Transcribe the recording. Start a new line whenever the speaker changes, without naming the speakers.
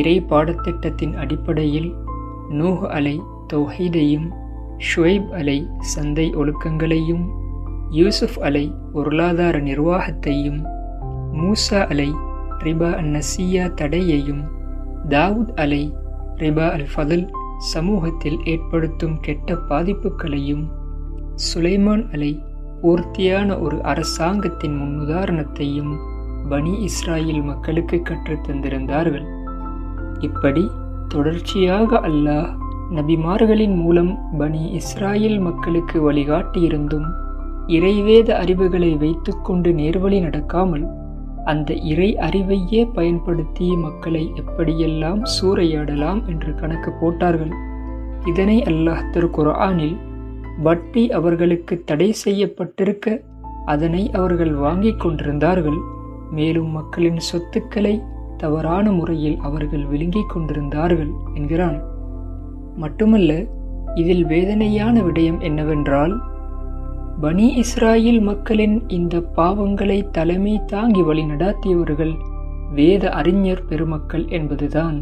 இறை பாடத்திட்டத்தின் அடிப்படையில் நூஹ் அலை தௌஹீதையும், ஷுவைப் அலை சந்தை ஒழுக்கங்களையும், யூசுப் அலை பொருளாதார நிர்வாகத்தையும், மூசா அலை ரிபா அந்நசியா தடையையும், தாவூத் அலை ரிபா அல் ஃபதுல் சமூகத்தில் ஏற்படுத்தும் கெட்ட பாதிப்புகளையும், சுலைமான் அலை பூர்த்தியான ஒரு அரசாங்கத்தின் முன்னுதாரணத்தையும் பனி இஸ்ராயில் மக்களுக்கு கற்றுத்தந்திருந்தார்கள். இப்படி தொடர்ச்சியாக அல்லாஹ் நபிமார்களின் மூலம் பனி இஸ்ராயில் மக்களுக்கு வழிகாட்டியிருந்தும் இறைவேத அறிவுகளை வைத்துக்கொண்டு நேர்வழி நடக்காமல் அந்த இறை அறிவையே பயன்படுத்தி மக்களை எப்படியெல்லாம் சூறையாடலாம் என்று கணக்கு போட்டார்கள். இதனை அல்லாஹ் திருக்குர்ஆனில் வட்டி அவர்களுக்கு தடை செய்யப்பட்டிருக்க அதனை அவர்கள் வாங்கிக் கொண்டிருந்தார்கள், மேலும் மக்களின் சொத்துக்களை தவறான முறையில் அவர்கள் விழுங்கிக் கொண்டிருந்தார்கள் என்கிறான். மட்டுமல்ல, இதில் வேதனையான விடயம் என்னவென்றால், பனி இஸ்ராயில் மக்களின் இந்த பாவங்களை தலைமை தாங்கி வழி நடாத்தியவர்கள் வேத அறிஞர் பெருமக்கள் என்பதுதான்.